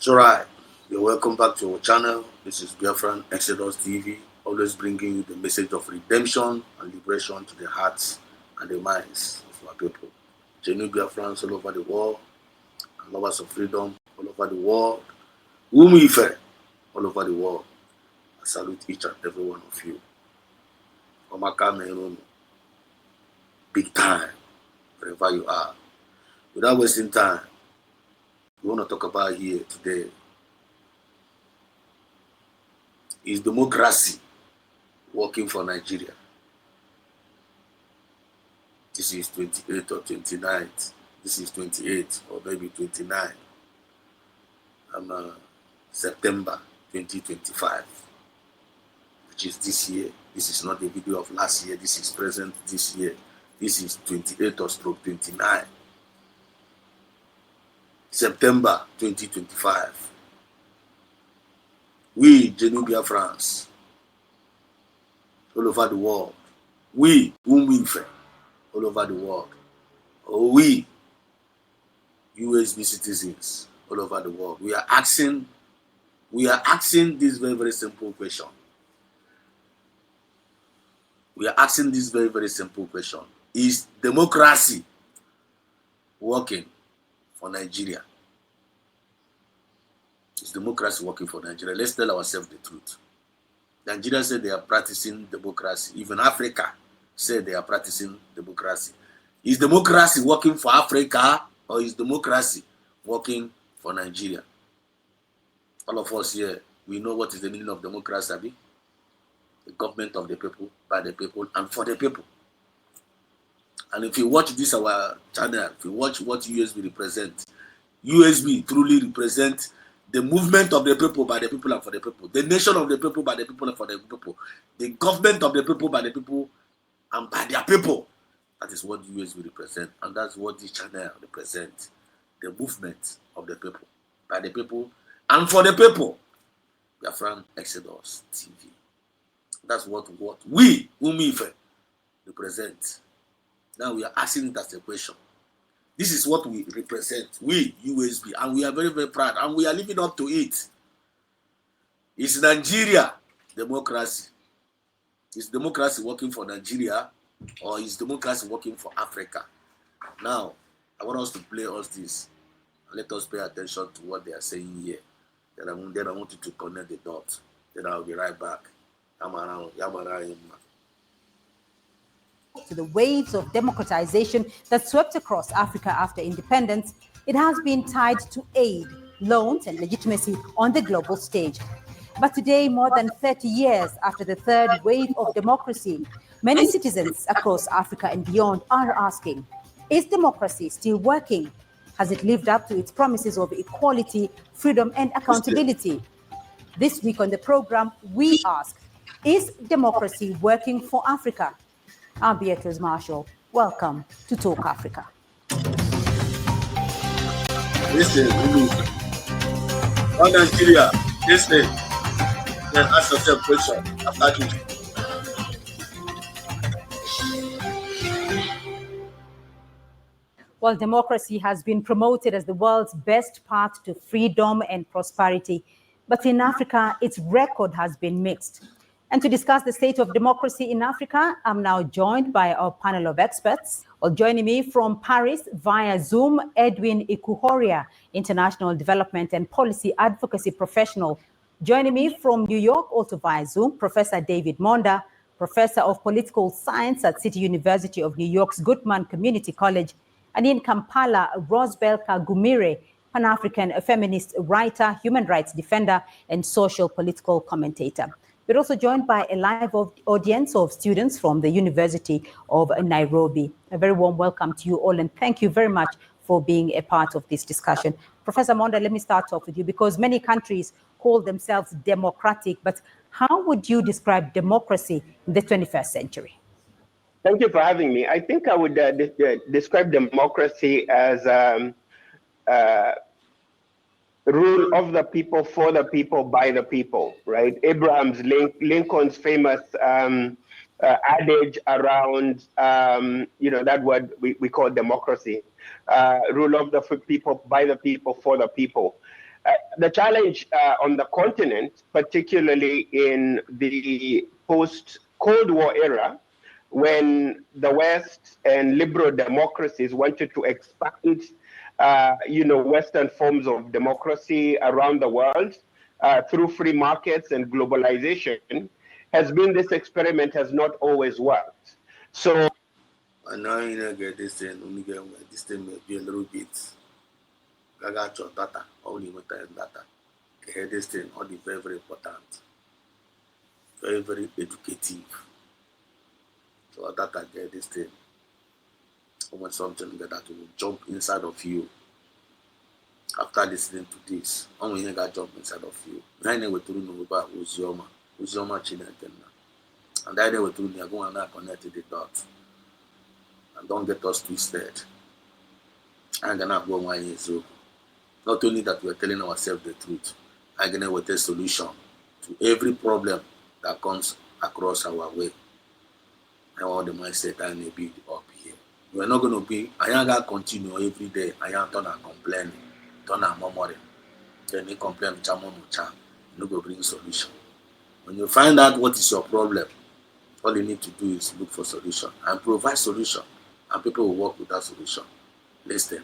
So right, you're welcome back to our channel. This is Biafra Exodus TV, always bringing you the message of redemption and liberation to the hearts and the minds of our people. Genuine Biafrans all over the world, and lovers of freedom all over the world, whom we fair all over the world. I salute each and every one of you. Omaka Meron, big time, wherever you are. Without wasting time, we want to talk about here today is democracy working for Nigeria. This is 28th or 29th. This is 28th or maybe 29th. September 2025, which is this year. This is not a video of last year. This is present this year. This is 28th or stroke 29. September 2025. We, Genuine Biafrans, all over the world, we, whom we fair, all over the world, or we, USB citizens, all over the world, we are asking this very, very simple question. We are asking this very, very simple question. Is democracy working for Nigeria? Is democracy working for Nigeria? Let's tell ourselves the truth. Nigeria said they are practicing democracy. Even Africa said they are practicing democracy. Is democracy working for Africa, or is democracy working for Nigeria? All of us here, we know what is the meaning of democracy, Abi? The government of the people, by the people, and for the people. And if you watch this our channel, if you watch what USB represents, USB truly represents the movement of the people, by the people, and for the people. The nation of the people, by the people, and for the people. The government of the people, by the people, and by their people. That is what USB represents. And that's what this channel represents. The movement of the people, by the people, and for the people. Biafra Exodus TV. That's what we, Umife, represent. Now we are asking it as a question. This is what we represent, we, USB, and we are very, very proud, and we are living up to it. Is Nigeria democracy? Is democracy working for Nigeria, or is democracy working for Africa? Now, I want us to play all this, and let us pay attention to what they are saying here. Then I want you to connect the dots. Then I'll be right back. To the waves of democratization that swept across Africa after independence, it has been tied to aid, loans, and legitimacy on the global stage. But today, more than 30 years after the third wave of democracy, many citizens across Africa and beyond are asking, is democracy still working? Has it lived up to its promises of equality, freedom, and accountability? This week on the program, we ask, is democracy working for Africa? I'm Beatrice Marshall. Welcome to Talk Africa. Listen, on Nigeria, listen, then ask yourself a question after this. Well, democracy has been promoted as the world's best path to freedom and prosperity. But in Africa, its record has been mixed. And to discuss the state of democracy in Africa, I'm now joined by our panel of experts. Well, joining me from Paris via Zoom, Edwin Ikuhoria, International Development and Policy Advocacy Professional. Joining me from New York, also via Zoom, Professor David Monda, Professor of Political Science at City University of New York's Goodman Community College. And in Kampala, Rosbelka Gumire, Pan-African feminist writer, human rights defender, and social political commentator. We're also joined by a live audience of students from the University of Nairobi. A very warm welcome to you all, and thank you very much for being a part of this discussion. Professor Monda, let me start off with you, because many countries call themselves democratic, but how would you describe democracy in the 21st century? Thank you for having me. I think I would describe democracy as rule of the people, for the people, by the people, right? Lincoln's famous adage around, that word we call democracy, rule of the people, by the people, for the people. The challenge on the continent, particularly in the post-Cold War era, when the West and liberal democracies wanted to expand, Western forms of democracy around the world through free markets and globalization, has been this experiment has not always worked. So I know you don't get this thing, only get this thing may be a little bit. I got your data, only with data. Okay, this thing, all the very, very important, very, very educative. So that I get this thing. When something that will jump inside of you after listening to this. When you got jump inside of you, I know what to know about Uzioma Chineke. And I know what to know, go and connect the dots. And don't get us twisted. I'm gonna go one year so. Not only that we're telling ourselves the truth, I'm gonna with a solution to every problem that comes across our way. And all the mindset I may be up here. We're not gonna be, I am gonna continue every day. I am done and complaining, done and murmuring. Then you complain with you go bring solution. When you find out what is your problem, all you need to do is look for solution and provide solution, and people will work with that solution. Listen.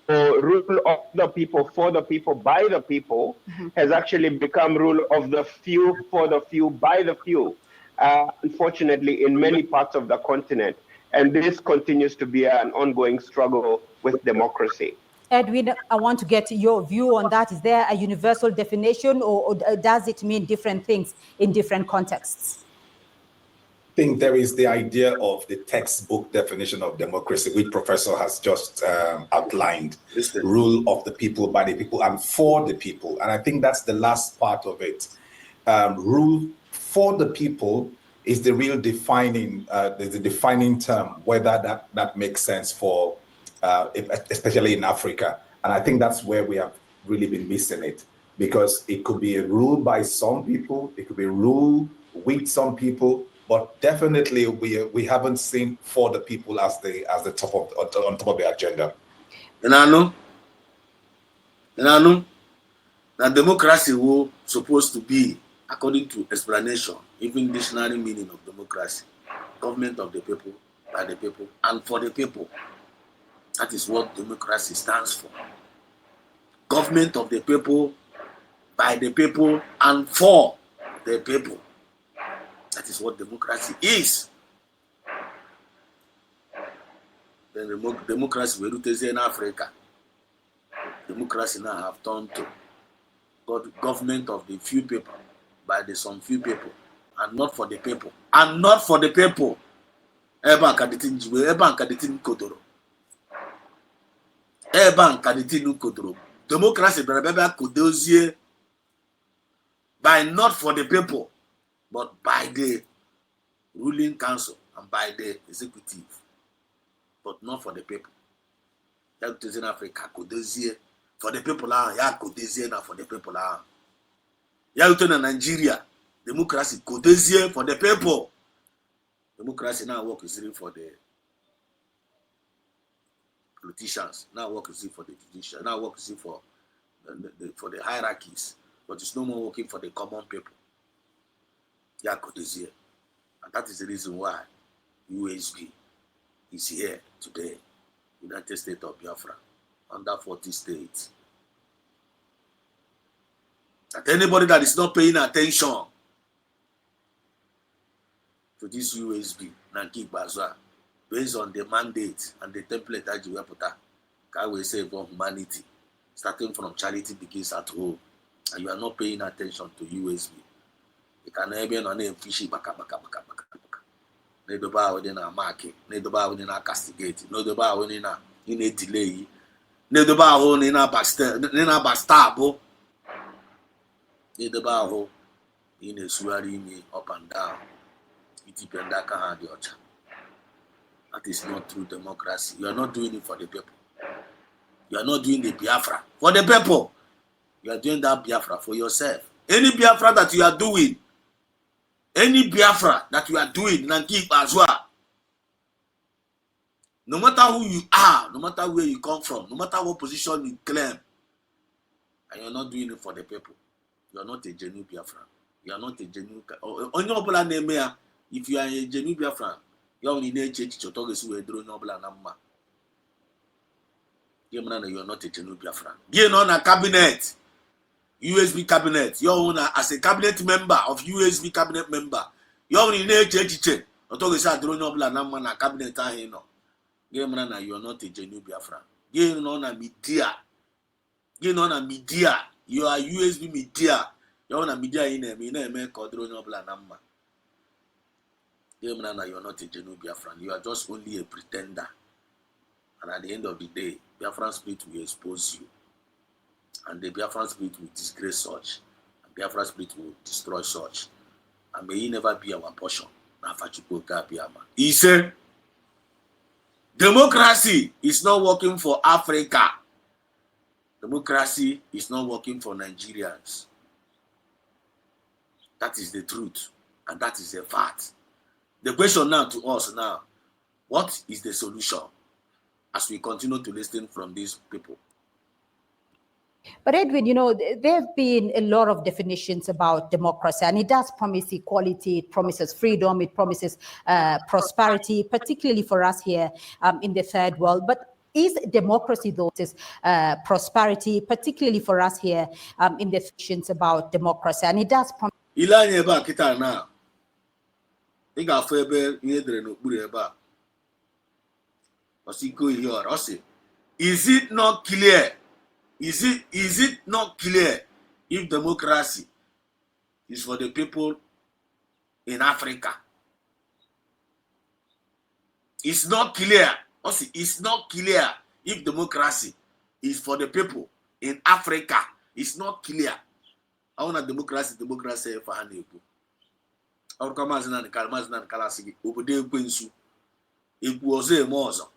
So rule of the people, for the people, by the people, has actually become rule of the few, for the few, by the few, unfortunately, in many parts of the continent. And this continues to be an ongoing struggle with democracy. Edwin, I want to get your view on that. Is there a universal definition, or does it mean different things in different contexts? I think there is the idea of the textbook definition of democracy, which Professor has just outlined. Rule of the people, by the people, and for the people. And I think that's the last part of it. Rule for the people is the real defining, the defining term, whether that makes sense for, especially in Africa. And I think that's where we have really been missing it, because it could be a rule by some people, it could be a rule with some people, but definitely we haven't seen for the people as the top of on top of the agenda. And I know that democracy was supposed to be, according to explanation, even dictionary meaning of democracy, government of the people, by the people, and for the people. That is what democracy stands for. Government of the people, by the people, and for the people. That is what democracy is. The democracy we do in Africa. Democracy now have turned to government of the few people, by the some few people, and not for the people. And not for the people. Democracy by not for the people, but by the ruling council and by the executive, but not for the people. That is in Africa, for the people, for the people. In Nigeria, democracy for the people. Democracy now work is for the politicians, now work is for the judicial, now work is for the hierarchies, but it's no more working for the common people. And that is the reason why USB is here today, United States of Biafra, under 40 states. That anybody that is not paying attention to this USB, Nanki Bazwa, based on the mandate and the template that you have put out, can we say for humanity, starting from charity begins at home, and you are not paying attention to USB. You can even on a fishy baka. No doba within a market, no doba within a castigate, no doba within a delay, no doba within a bastabo, no doba in a swearing me up and down. It depends on the other. That is not true democracy. You are not doing it for the people. You are not doing the Biafra for the people. You are doing that Biafra for yourself. Any Biafra that you are doing, Nanki Bazwa, no matter who you are, no matter where you come from, no matter what position you claim, and you're not doing it for the people. You are not a genuine Biafran. You are not a genuine. On your plan, if you are a genuine Biafran, you are only nature to talk as we draw no plan. You are not a genuine Biafran. You are on a cabinet, USB cabinet. You are as a cabinet member of USB cabinet member. You are only nature to talk as I draw no plan. Na cabinet I know. You are not a genuine Biafran. You are on a media. You know na media. You are USB media. You are na media in a control no plan number. You are not a genuine Biafran. You are just only a pretender. And at the end of the day, Biafran spirit will expose you. And the Biafran spirit will disgrace such. And Biafran spirit will destroy such. And may he never be our portion. He said, democracy is not working for Africa. Democracy is not working for Nigerians. That is the truth, and that is a fact. The question now to us now, what is the solution as we continue to listen from these people? But Edwin, there have been a lot of definitions about democracy, and it does promise equality, it promises freedom, it promises prosperity, particularly for us here in the third world. But is democracy, though, is prosperity, particularly for us here in the definitions about democracy, and it does promise. Is it not clear? Is it not clear if democracy is for the people in Africa? It's not clear. It's not clear if democracy is for the people in Africa. It's not clear. I want a democracy for Haneku. Our Kamazan and Kalasigi, Obode Quinsu, it was a mozo.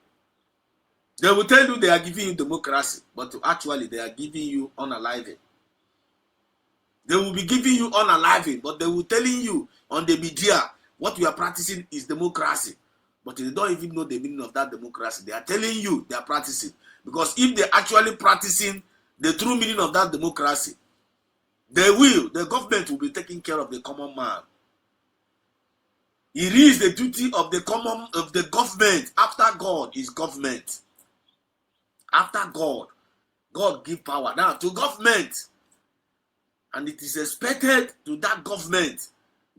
They will tell you they are giving you democracy, but actually they are giving you unaliving. They will be giving you unaliving, but they will telling you on the media what you are practicing is democracy. But they don't even know the meaning of that democracy. They are telling you they are practicing. Because if they're actually practicing the true meaning of that democracy, the government will be taking care of the common man. It is the duty of the government. After God is government. After God, God give power now to government. And it is expected to that government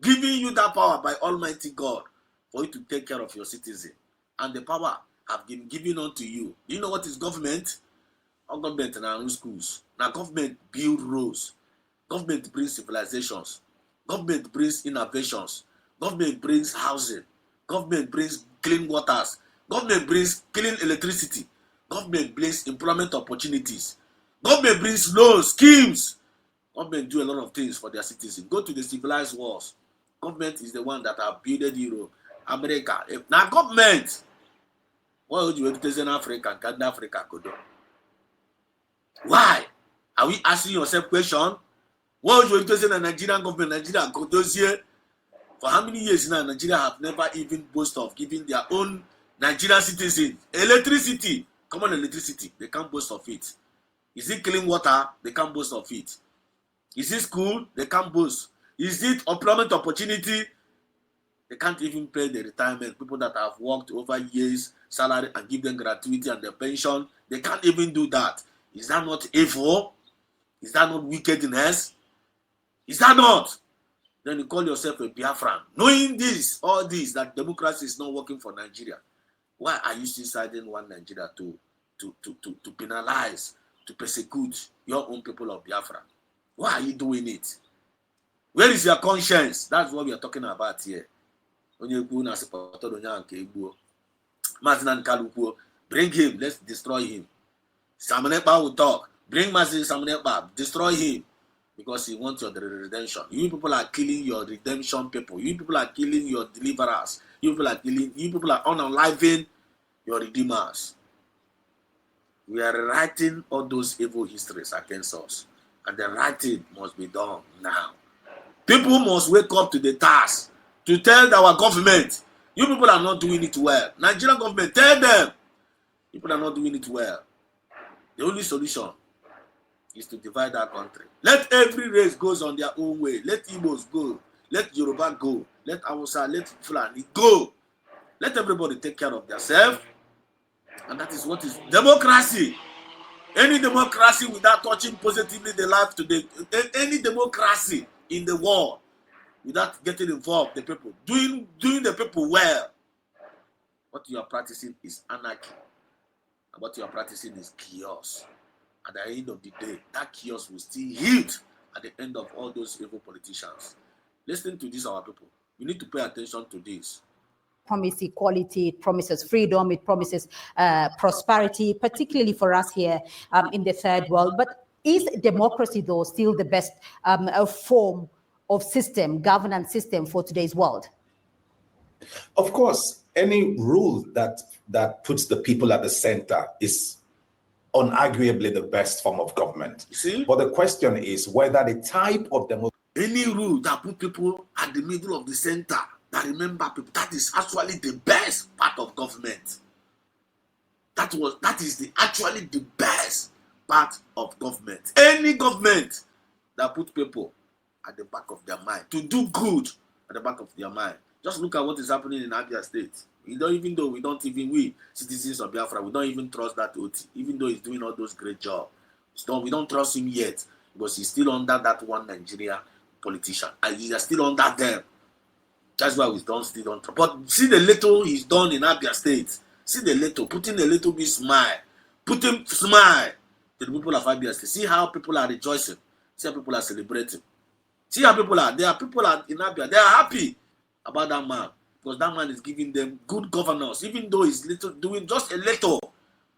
giving you that power by Almighty God for you to take care of your citizen. And the power have been given unto you. You know what is government? Our government and our schools. Now government build roads. Government brings civilizations. Government brings innovations. Government brings housing. Government brings clean waters. Government brings clean electricity. Government brings employment opportunities. Government brings loans, schemes. Government do a lot of things for their citizens. Go to the civilized world. Government is the one that have built Europe, America. Now government, what would you do in Africa? Can Africa go do? Why? Are we asking yourself question? What would you do in the Nigerian government? Nigeria go do here? For how many years now? Nigeria have never even boasted of giving their own Nigerian citizens electricity, common electricity. They can't boast of it. Is it clean water? They can't boast of it. Is it school? They can't boast. Is it employment opportunity? They can't even pay the retirement. People that have worked over years, salary, and give them gratuity and their pension, they can't even do that. Is that not evil? Is that not wickedness? Is that not? Then you call yourself a Biafran. Knowing this, all this, that democracy is not working for Nigeria. Why are you still siding one Nigeria to penalize, to persecute your own people of Biafra? Why are you doing it? Where is your conscience? That's what we are talking about here. Bring him, let's destroy him. Samanepa will talk. Bring Mazin Samanepa, destroy him. Because he wants your redemption. You people are killing your redemption people. You people are killing your deliverers. You people are unaliving your redeemers. We are writing all those evil histories against us. And the writing must be done now. People must wake up to the task to tell our government, you people are not doing it well. Nigerian government, tell them, people are not doing it well. The only solution is to divide our country. Let every race goes on their own way. Let Igbos go. Let Yoruba go. Let Hausa, let Fulani go. Let everybody take care of themselves. And that is what is democracy. Any democracy without touching positively the life today, any democracy in the world without getting involved, the people, doing the people well, what you are practicing is anarchy. And what you are practicing is chaos. At the end of the day, that chaos will still hit at the end of all those evil politicians. Listen to this, our people. We need to pay attention to this. Promise equality, it promises freedom, it promises prosperity, particularly for us here in the third world. But is democracy, though, still the best form of system, governance system for today's world? Of course, any rule that puts the people at the center is unarguably the best form of government. See? But the question is whether the type of democracy... Any rule that put people at the middle of the center, that remember people, that is actually the best part of government. That is actually the best part of government. Any government that put people at the back of their mind, to do good at the back of their mind. Just look at what is happening in Abia State. We citizens of Biafra, we don't even trust that OT, even though he's doing all those great jobs. We don't trust him yet, because he's still under that one Nigeria politician, and he is still under them. That's why we still don't trust. But see the little he's done in Abia State. See the little, putting a little bit smile. Put him smile to the people of Abia State. See how people are rejoicing. See how people are celebrating. See how people are. There are people in Abia. They are happy about that man, because that man is giving them good governance, even though he's doing just a little.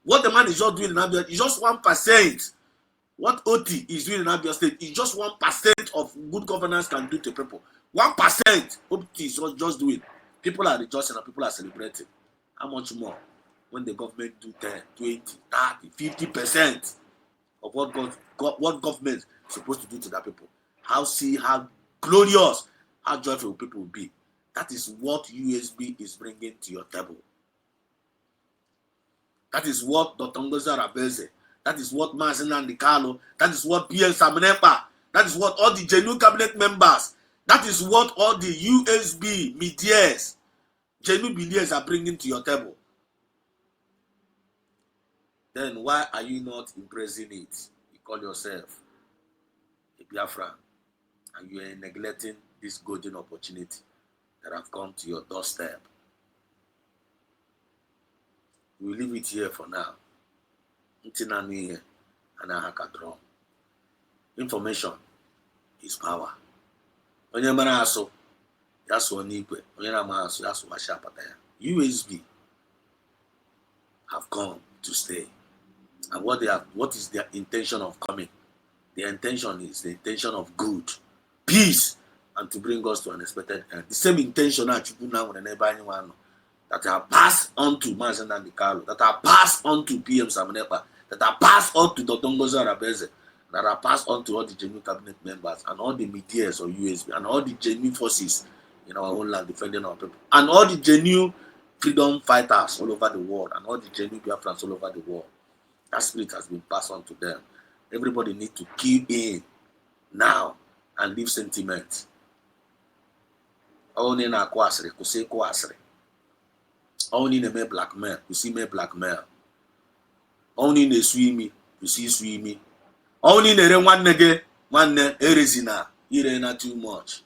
What the man is just doing in Abia is just 1%. What OT is doing in Abia State is just 1% of good governance can do to people. 1% OT is just doing. People are rejoicing and people are celebrating. How much more when the government do 10, 20, 30, 50% of what government is supposed to do to that people? How glorious, how joyful people will be. That is what USB is bringing to your table. That is what Dr. Ngozi Arabeze, that is what Mazen Andikalo, that is what PM Samenepa, that is what all the genuine cabinet members, that is what all the USB medias, genuine medias are bringing to your table. Then why are you not embracing it? You call yourself a Biafran, and you are neglecting this golden opportunity that have come to your doorstep. We'll leave it here for now. Information is power. USB have come to stay. And what is their intention of coming? Their intention is the intention of good, peace, and to bring us to an expected end. The same intention that are passed on to Mazen Andikalo, that are passed on to PM Samenepa, that are passed on to Dr. Ngozi Arabeze, that are passed on to all the genuine cabinet members and all the medias or USB and all the genuine forces in our own land defending our people, and all the genuine freedom fighters all over the world, and all the genuine Biafrans all over the world. That spirit has been passed on to them. Everybody needs to key in now and leave sentiment. Only na kwasri, kusi kwasri. Only na me blackmail, kusi me blackmail. Only na swimi, kusi swimi. Only na re nwanne ge, nwanne erezina, ire na too much.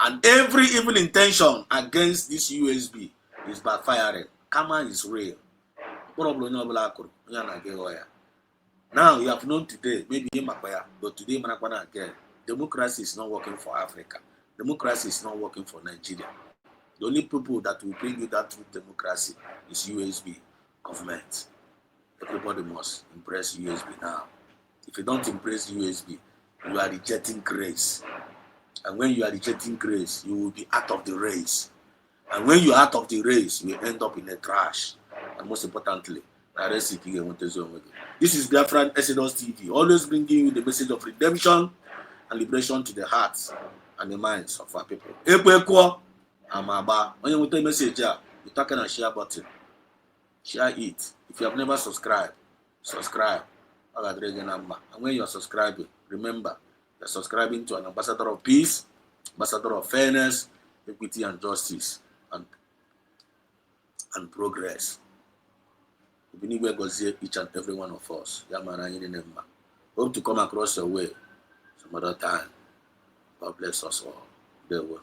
And every evil intention against this USB is backfiring. Karma is real. Now you have known today, maybe but today again. Democracy is not working for Africa. Democracy is not working for Nigeria. The only people that will bring you that true democracy is USB government. Everybody must embrace USB now. If you don't embrace USB, you are rejecting grace. And when you are rejecting grace, you will be out of the race. And when you are out of the race, you will end up in a trash. And most importantly, this is Biafran Exodus TV, always bringing you the message of redemption and liberation to the hearts and the minds of our people. When you want a message, you tap on the share button. Share it. If you have never subscribed, subscribe. And when you're subscribing, remember, you're subscribing to an ambassador of peace, ambassador of fairness, equity, and justice, and progress. Anywhere goes here, each and every one of us. Hope to come across your way some other time. God bless us all. There will.